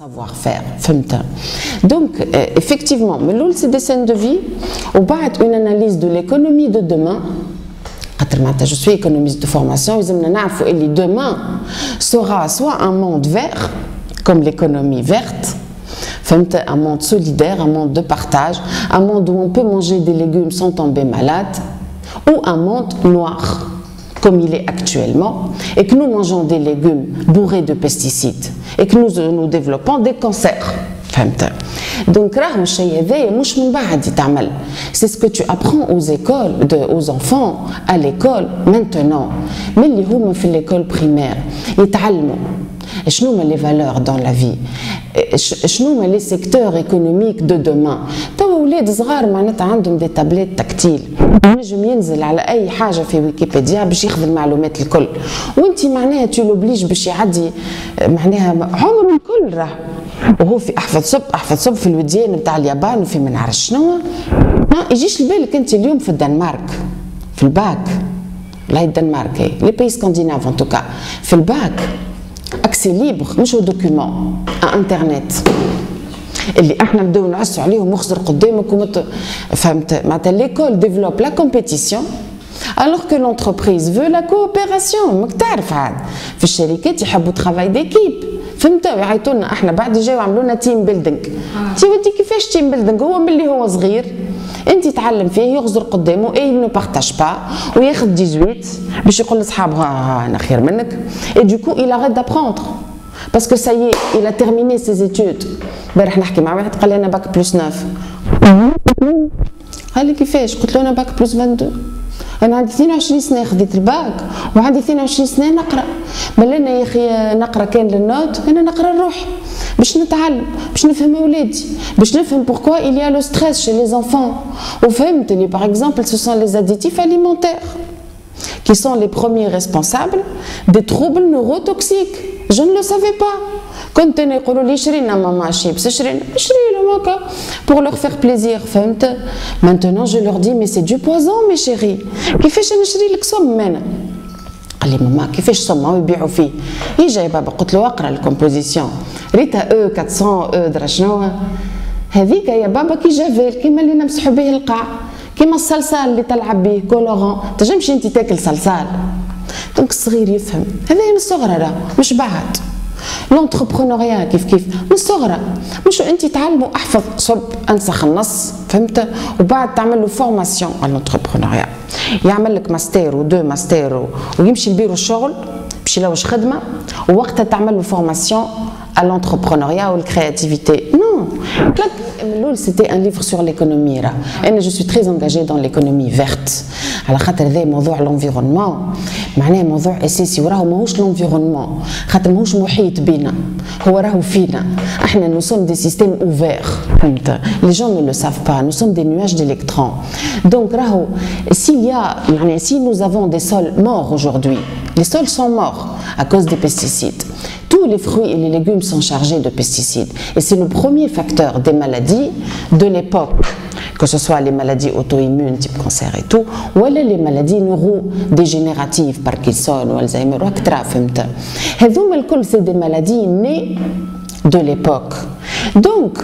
savoir-faire. Donc, effectivement, c'est des scènes de vie, ou une analyse de l'économie de demain. Je suis économiste de formation, et demain sera soit un monde vert, comme l'économie verte, un monde solidaire, un monde de partage, un monde où on peut manger des légumes sans tomber malade, ou un monde noir, comme il est actuellement, et que nous mangeons des légumes bourrés de pesticides, et que nous développons des cancers. Donc, c'est ce que tu apprends aux écoles, aux enfants, à l'école, maintenant. Mais les gens font l'école primaire, ils apprennent. Quelles sont les valeurs dans la vie? Quels sont les secteurs économiques de demain? Les enfants ont des tablettes tactiles. Je ينزل على أي حاجة في ويكيبيديا باش ياخذ المعلومات الكل. وأنت معناها tu l'obliges باش يعدي معناها عمره الكل راه. وهو في أحفظ صب في الوديان نتاع اليابان وفي ما نعرف شنو. ما يجيش لبالك أنت اليوم في الدنمارك في الباك. لا الدنمارك لي بيس سكانديناف ان توكا في الباك. accès libre مش دوكيومون على انترنت اللي احنا نبداو نعسوا عليهم وخزر قدامك فهمت معناتها ليكول ديفلوب لا كومبيتيسيون alors que l'entreprise veut la coopération. ماك تعرف عاد في الشركات يحبوا ترافاي ديكيب فهمت يعيطوا لنا احنا بعد جاو عملوا لنا تيم بيلدينغ تي ودي كيفاش تيم بيلدينغ هو ملي هو صغير انت تعلم فيه يغزر قدامه اي نو بارتاج با وياخذ 18 باش يقول لاصحابه انا خير منك et du coup il arrête d'apprendre parce que ça y est il a terminé ses études. امبارح نحكي مع واحد قال لي انا باك بلس 9 قال لي كيفاش قلت له انا باك بلس 22 انا عندي 22 سنه خديت الباك وعندي 22 سنه نقرا بل انا يا اخي نقرا كان للنوت انا نقرا لروحي باش نتعلم باش نفهم اولادي باش نفهم pourquoi il y a le stress chez les enfants وفهمتني par exemple ce sont les additifs alimentaires qui sont les premiers responsables des troubles neurotoxiques. Je ne le savais pas. كنت انا يقولوا لي شري لنا ماما شيبس شري لهم هكا pour leur faire plaisir فهمت. Maintenant je leur dis mais c'est du poison mes chéris. كيفاش نشري لك سم انا؟ قال لي ماما كيفاش سم هاو يبيعوا فيه؟ يجي يا بابا قلت له اقرا الكومبوزيسيون ريتها 400 درا شنو هذيك يا بابا كي جافيل كيما اللي نمسحوا به القاع كيما الصلصال اللي تلعب به كولورون تنجمش انت تاكل صلصال. دونك الصغير يفهم هذا من الصغرى راه مش بعد. لونتربرونوريا كيف من الصغرى مش انت تعلموا احفظ صب انسخ النص فهمت وبعد تعمل له فورماسيون على لونتربرونوريا يعمل لك ماستر ودو ماستر ويمشي لبيرو الشغل باش يلوج خدمه ووقتها تعمل له فورماسيون à l'entrepreneuriat ou la créativité. Non, c'était un livre sur l'économie. Et je suis très engagée dans l'économie verte. على خاطر ذا موضوع l'environnement معناه موضوع اساسي وراهو ماهوش l'environnement خاطر ماهوش محيط بينا هو راهو فينا احنا nous sommes des systèmes ouverts فهمت. Les gens ne le savent pas, nous sommes des nuages d'électrons. Donc راهو s'il y a يعني si nous avons des sols morts aujourd'hui, les sols sont morts à cause des pesticides. Tous les fruits et les légumes sont chargés de pesticides et c'est le premier facteur des maladies de l'époque, que ce soit les maladies auto-immunes type cancer et tout, ou les maladies neurodégénératives, Parkinson ou Alzheimer ou etc. C'est des maladies nées de l'époque. Donc,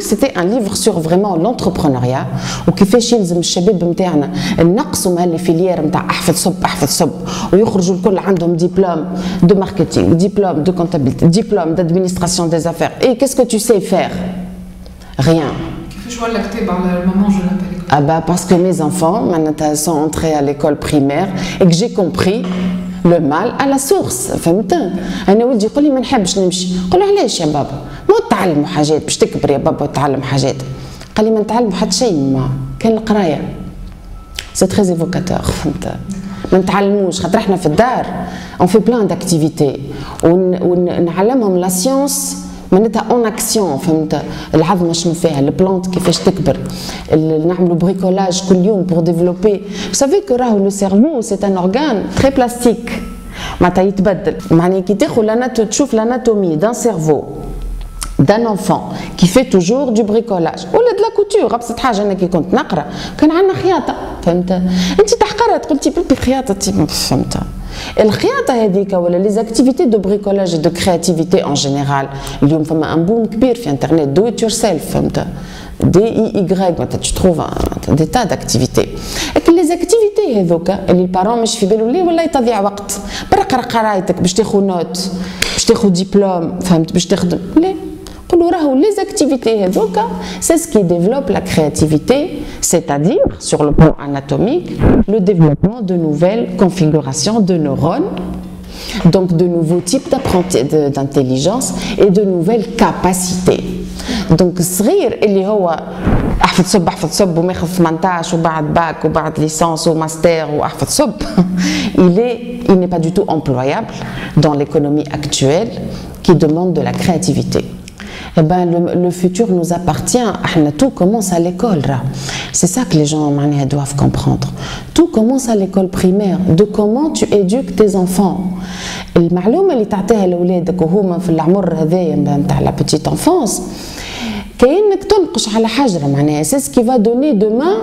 c'était un livre sur vraiment l'entrepreneuriat وكيفاش يلزم الشباب نتاعنا نقصوا من هالفيليير نتاع احفظ صب ويخرجوا الكل عندهم ديبلوم دو ماركتينغ ديبلوم دو كونتابيلتي ديبلوم d'administration des affaires et qu'est-ce que tu sais faire? Rien. كيفاش ولا كتاب على المامون جو نابيل؟ Ah bah parce que mes enfants sont entrés à l'école primaire et que j'ai compris le mal à la source فهمت. انا ولدي يقول لي ما نحبش نمشي نقول له علاش يا بابا؟ ما تعلموا حاجات باش تكبر يا بابا وتعلم حاجات. قال لي ما نتعلموا حتى شيء ما كان القرايه سي تري ايفوكاتور فهمت. ما نتعلموش خاطر احنا في الدار اون في بلان داكتيفيتي ونعلمهم لا سيونس معناتها اون اكسيون فهمت. العظمه شنو فيها البلانت كيفاش تكبر نعملوا بريكولاج كل يوم بور ديفلوبي. سافي كو راهو لو سيرفو سي ان اورغان تري بلاستيك معناتها يتبدل. معناها كي تاخذ تشوف l'anatomie d'un cerveau d'un enfant qui fait toujours du bricolage ولا de la couture. ابسط حاجه انا كي كنت نقرا كان عندنا خياطه فهمت. انت تحقرت قلتي بلبي خياطه فهمت. الخياطه هذيك ولا لي زاكتيفيتي دو بريكولاج دو كرياتيفيتي ان جينيرال اليوم فما ان بوم كبير في انترنت دو ات يور سيلف فهمت دي اي ايغريك معناتها تشوف دي تا داكتيفيتي لكن لي زاكتيفيتي هذوك اللي البارون مش في باله ليه ولا تضيع وقت برا قرا قرايتك باش تاخذ نوت باش تاخذ ديبلوم فهمت باش تخدم ليه قولوا راهو لي زاكتيفيتي هذوك سي سكي ديفلوب لا كرياتيفيتي c'est-à-dire sur le plan anatomique le développement de nouvelles configurations de neurones donc de nouveaux types d'intelligence et de nouvelles capacités donc الصغير اللي هو احفظ صب وماخذ 18 وبعد باك وبعد ليسانس وماستر واحفظ صب il n'est pas du tout employable dans l'économie actuelle qui demande de la créativité. Eh ben, le futur nous appartient. Tout commence à l'école. C'est ça que les gens doivent comprendre. Tout commence à l'école primaire. De comment tu éduques tes enfants. المعلومة اللي تعطيها لأولادك وهما في العمر هذايا نتاع la petite enfance كأنك تنقش على حجرة معناها c'est ce qui va donner demain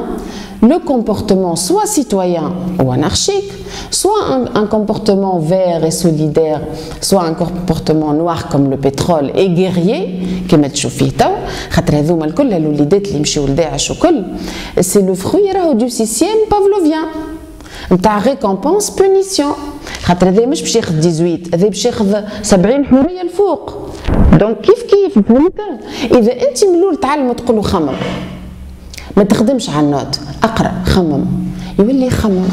le comportement soit citoyen ou anarchique, soit un comportement vert et solidaire, soit un comportement noir comme le pétrole et guerrier كما تشوف فيه تو خاطر هذوما الكل الوليدات اللي يمشيو لداعش وكل c'est le fruit راهو du système pavlovien نتاع récompense punition خاطر هذا مش باش ياخذ 18 هذا باش ياخذ 70 حوريه الفوق دونك كيف فهمت اذا انت من الاول تعلم تقول له خمم ما تخدمش على النوت اقرا خمم يولي يخمم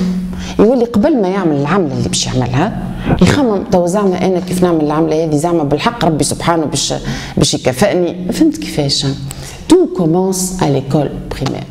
يولي قبل ما يعمل العمله اللي باش يعملها يخمم تو زعما انا كيف نعمل العمله هذه زعما بالحق ربي سبحانه باش يكافئني فهمت كيفاش تو كومونس à l'école primaire